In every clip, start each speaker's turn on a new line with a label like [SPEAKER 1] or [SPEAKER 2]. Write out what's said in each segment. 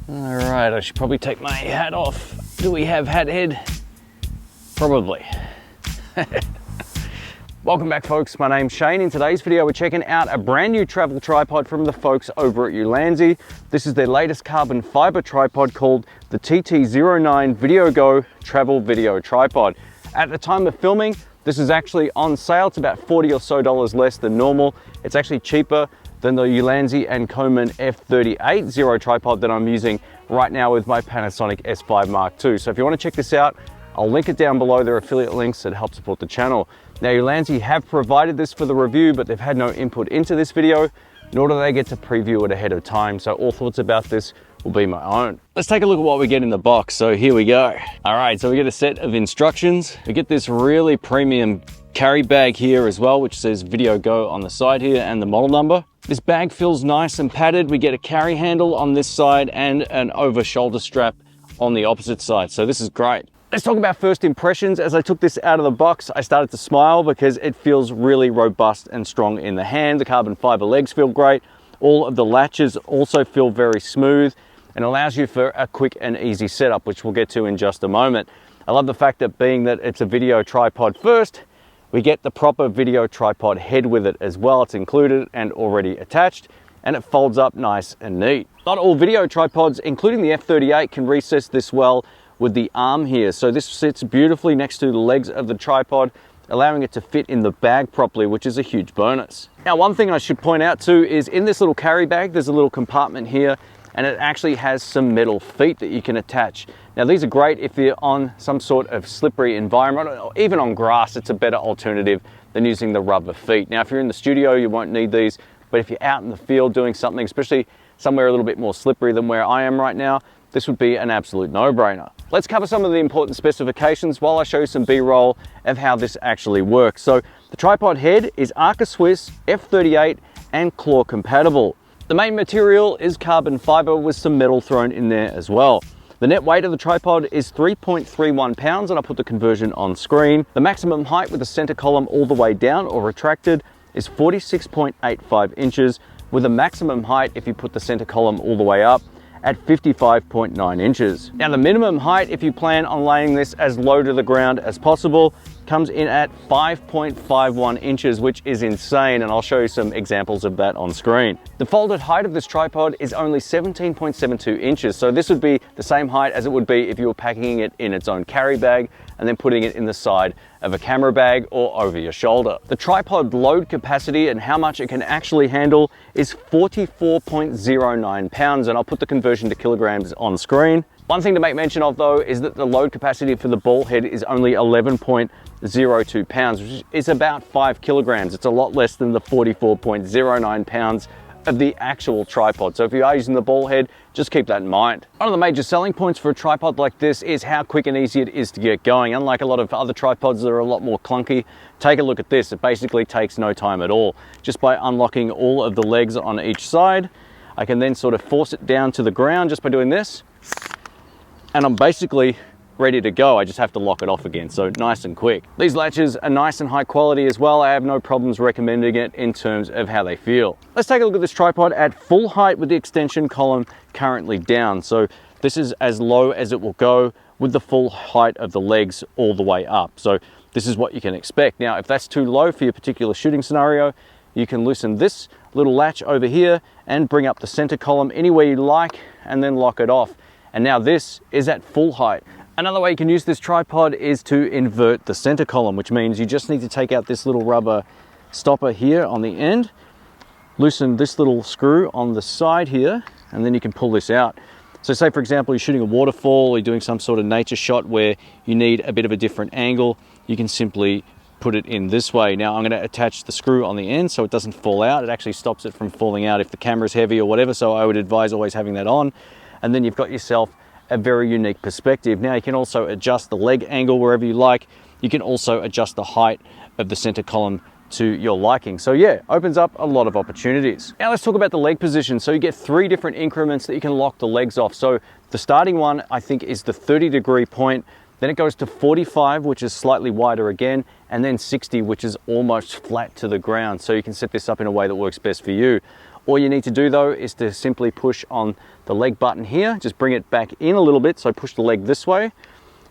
[SPEAKER 1] All right, I should probably take my hat off. Do we have hat head? Probably. Welcome back, folks. My name's Shane. In today's video, we're checking out a brand new travel tripod from the folks over at Ulanzi. This is their latest carbon fiber tripod called the TT09 VideoGo Travel Video Tripod. At the time of filming, this is actually on sale. It's about $40 or so less than normal. It's actually cheaper than the Ulanzi and Coleman F38 Zero tripod that I'm using right now with my Panasonic S5 Mark II. So if you want to check this out, I'll link it down below. There are affiliate links that help support the channel. Now, Ulanzi have provided this for the review, but they've had no input into this video, nor do they get to preview it ahead of time. So all thoughts about this will be my own. Let's take a look at what we get in the box. So here we go. All right, so we get a set of instructions. We get this really premium carry bag here as well, which says VideoGo on the side here and the model number. This bag feels nice and padded. We get a carry handle on this side and an over shoulder strap on the opposite side. So this is great. Let's talk about first impressions. As I took this out of the box, I started to smile because it feels really robust and strong in the hand. The carbon fiber legs feel great. All of the latches also feel very smooth and allows you for a quick and easy setup, which we'll get to in just a moment. I love the fact that being that it's a video tripod first, we get the proper video tripod head with it as well. It's included and already attached, and it folds up nice and neat. Not all video tripods, including the F38, can recess this well with the arm here. So this sits beautifully next to the legs of the tripod, allowing it to fit in the bag properly, which is a huge bonus. Now, one thing I should point out too is in this little carry bag, there's a little compartment here, and it actually has some metal feet that you can attach. Now, these are great if you're on some sort of slippery environment, or even on grass. It's a better alternative than using the rubber feet. Now, if you're in the studio, you won't need these, but if you're out in the field doing something, especially somewhere a little bit more slippery than where I am right now, this would be an absolute no-brainer. Let's cover some of the important specifications while I show you some B-roll of how this actually works. So the tripod head is Arca Swiss, F38 and claw compatible. The main material is carbon fiber with some metal thrown in there as well. The net weight of the tripod is 3.31 pounds, and I'll put the conversion on screen. The maximum height with the center column all the way down or retracted is 46.85 inches, with a maximum height, if you put the center column all the way up, at 55.9 inches. Now, the minimum height, if you plan on laying this as low to the ground as possible, comes in at 5.51 inches, which is insane, and I'll show you some examples of that on screen. The folded height of this tripod is only 17.72 inches, so this would be the same height as it would be if you were packing it in its own carry bag and then putting it in the side of a camera bag or over your shoulder. The tripod load capacity and how much it can actually handle is 44.09 pounds, and I'll put the conversion to kilograms on screen. One thing to make mention of though is that the load capacity for the ball head is only 11.02 pounds, which is about 5 kilograms. It's a lot less than the 44.09 pounds of the actual tripod. So if you are using the ball head, just keep that in mind. One of the major selling points for a tripod like this is how quick and easy it is to get going. Unlike a lot of other tripods that are a lot more clunky, take a look at this. It basically takes no time at all. Just by unlocking all of the legs on each side, I can then sort of force it down to the ground just by doing this, and I'm basically ready to go. I just have to lock it off again, so nice and quick. These latches are nice and high quality as well. I have no problems recommending it in terms of how they feel. Let's take a look at this tripod at full height with the extension column currently down. So this is as low as it will go with the full height of the legs all the way up. So this is what you can expect. Now, if that's too low for your particular shooting scenario, you can loosen this little latch over here and bring up the center column anywhere you like and then lock it off. And now this is at full height. Another way you can use this tripod is to invert the center column, which means you just need to take out this little rubber stopper here on the end, loosen this little screw on the side here, and then you can pull this out. So say, for example, you're shooting a waterfall or you're doing some sort of nature shot where you need a bit of a different angle, you can simply put it in this way. Now I'm going to attach the screw on the end so it doesn't fall out. It actually stops it from falling out if the camera's heavy or whatever, so I would advise always having that on. And then you've got yourself a very unique perspective. Now you can also adjust the leg angle wherever you like. You can also adjust the height of the center column to your liking. So yeah, opens up a lot of opportunities. Now let's talk about the leg position. So you get 3 different increments that you can lock the legs off. So the starting one, I think, is the 30-degree point. Then it goes to 45, which is slightly wider again, and then 60, which is almost flat to the ground. So you can set this up in a way that works best for you. All you need to do though is to simply push on the leg button here, just bring it back in a little bit, so push the leg this way,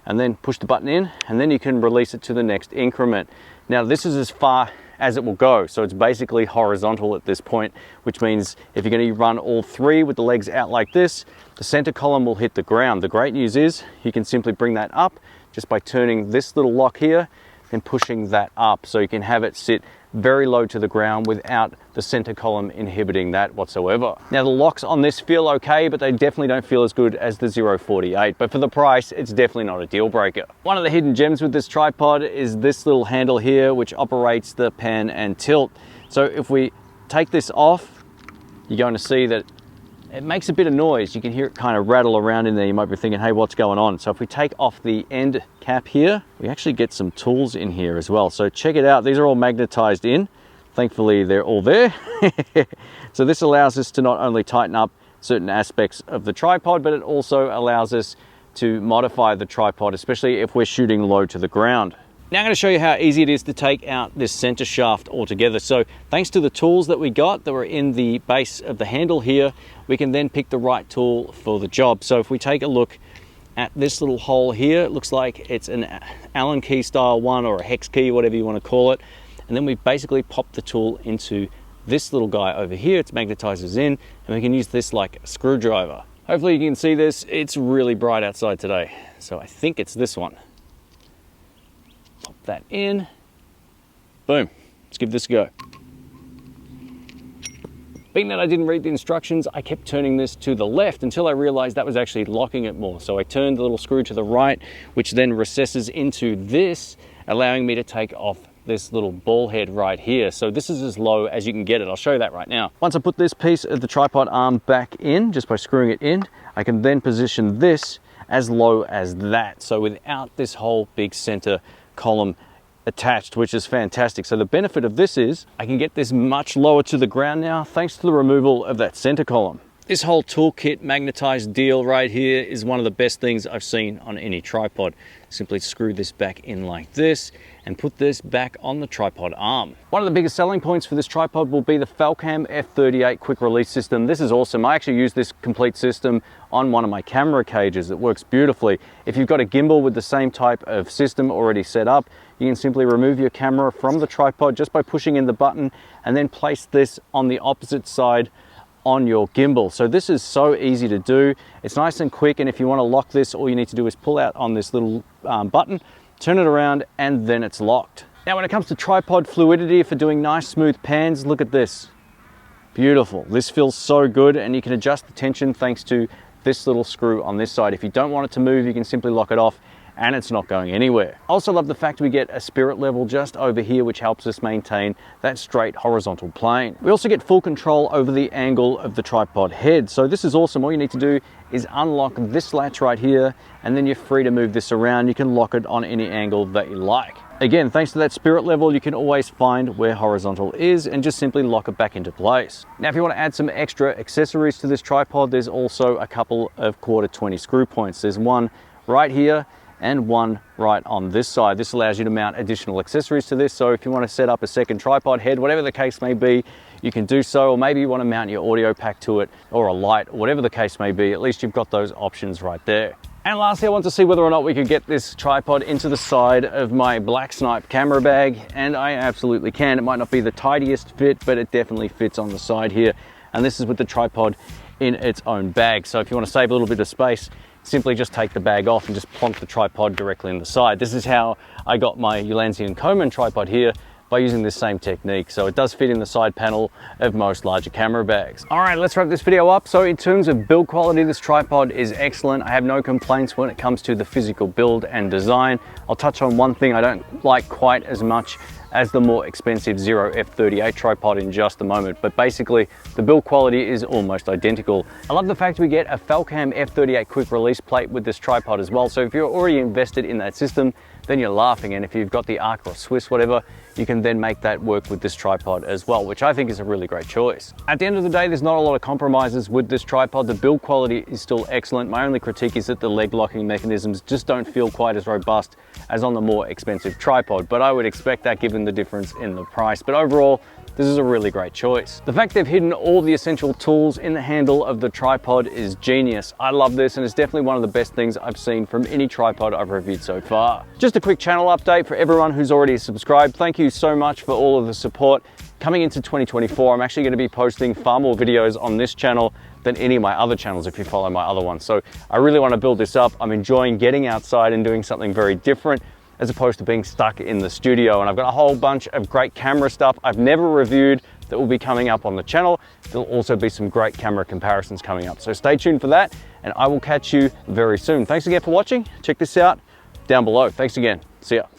[SPEAKER 1] and then push the button in, and then you can release it to the next increment. Now this is as far as it will go, so it's basically horizontal at this point, which means if you're going to run all three with the legs out like this, the center column will hit the ground. The great news is you can simply bring that up just by turning this little lock here and pushing that up, so you can have it sit very low to the ground without the center column inhibiting that whatsoever. Now the locks on this feel okay, but they definitely don't feel as good as the 048, but for the price, it's definitely not a deal breaker. One of the hidden gems with this tripod is this little handle here, which operates the pan and tilt. So if we take this off, you're going to see that it makes a bit of noise. You can hear it kind of rattle around in there. You might be thinking, hey, what's going on? So if we take off the end cap here, we actually get some tools in here as well. So check it out. These are all magnetized in. Thankfully, they're all there. So this allows us to not only tighten up certain aspects of the tripod, but it also allows us to modify the tripod, especially if we're shooting low to the ground. Now I'm going to show you how easy it is to take out this center shaft altogether. So thanks to the tools that we got that were in the base of the handle here, we can then pick the right tool for the job. So if we take a look at this little hole here, it looks like it's an Allen key style one, or a hex key, whatever you want to call it. And then we basically pop the tool into this little guy over here. It magnetizes in, and we can use this like a screwdriver. Hopefully you can see this. It's really bright outside today, so I think it's this one. Pop that in. Boom. Let's give this a go. Being that I didn't read the instructions, I kept turning this to the left until I realized that was actually locking it more. So I turned the little screw to the right, which then recesses into this, allowing me to take off this little ball head right here. So this is as low as you can get it. I'll show you that right now. Once I put this piece of the tripod arm back in, just by screwing it in, I can then position this as low as that. So without this whole big center column attached, which is fantastic. So the benefit of this is I can get this much lower to the ground now, thanks to the removal of that center column. This whole toolkit magnetized deal right here is one of the best things I've seen on any tripod. Simply screw this back in like this and put this back on the tripod arm. One of the biggest selling points for this tripod will be the FALCAM F38 quick release system. This is awesome. I actually use this complete system on one of my camera cages. It works beautifully. If you've got a gimbal with the same type of system already set up, you can simply remove your camera from the tripod just by pushing in the button and then place this on the opposite side on your gimbal. So this is so easy to do. It's nice and quick, and if you want to lock this, all you need to do is pull out on this little button, turn it around, and then it's locked. Now when it comes to tripod fluidity for doing nice smooth pans, look at this. Beautiful. This feels so good, and you can adjust the tension thanks to this little screw on this side. If you don't want it to move, you can simply lock it off and it's not going anywhere. I also love the fact we get a spirit level just over here, which helps us maintain that straight horizontal plane. We also get full control over the angle of the tripod head. So this is awesome. All you need to do is unlock this latch right here, and then you're free to move this around. You can lock it on any angle that you like. Again, thanks to that spirit level, you can always find where horizontal is and just simply lock it back into place. Now, if you want to add some extra accessories to this tripod, there's also a couple of 1/4-20 screw points. There's one right here and one right on this side. This allows you to mount additional accessories to this. So if you want to set up a second tripod head, whatever the case may be, you can do so. Or maybe you want to mount your audio pack to it, or a light, or whatever the case may be. At least you've got those options right there. And lastly, I want to see whether or not we could get this tripod into the side of my Black Snipe camera bag, and I absolutely can. It might not be the tidiest fit, but it definitely fits on the side here. And this is with the tripod in its own bag. So if you want to save a little bit of space, simply just take the bag off and just plonk the tripod directly in the side. This is how I got my Ulanzi and Coleman tripod here, by using this same technique. So it does fit in the side panel of most larger camera bags. All right, let's wrap this video up. So in terms of build quality, this tripod is excellent. I have no complaints when it comes to the physical build and design. I'll touch on one thing I don't like quite as much as the more expensive Zero F38 tripod in just a moment, but basically the build quality is almost identical. I love the fact we get a FALCAM F38 quick release plate with this tripod as well. So if you're already invested in that system, then you're laughing. And if you've got the Arc or Swiss, whatever, you can then make that work with this tripod as well, which I think is a really great choice. At the end of the day, there's not a lot of compromises with this tripod. The build quality is still excellent. My only critique is that the leg locking mechanisms just don't feel quite as robust as on the more expensive tripod, but I would expect that given the difference in the price. But overall, this is a really great choice. The fact they've hidden all the essential tools in the handle of the tripod is genius. I love this, and it's definitely one of the best things I've seen from any tripod I've reviewed so far. Just a quick channel update for everyone who's already subscribed. Thank you so much for all of the support. Coming into 2024, I'm actually going to be posting far more videos on this channel than any of my other channels if you follow my other ones. So I really want to build this up. I'm enjoying getting outside and doing something very different as opposed to being stuck in the studio. And I've got a whole bunch of great camera stuff I've never reviewed that will be coming up on the channel. There'll also be some great camera comparisons coming up. So stay tuned for that, and I will catch you very soon. Thanks again for watching. Check this out down below. Thanks again. See ya.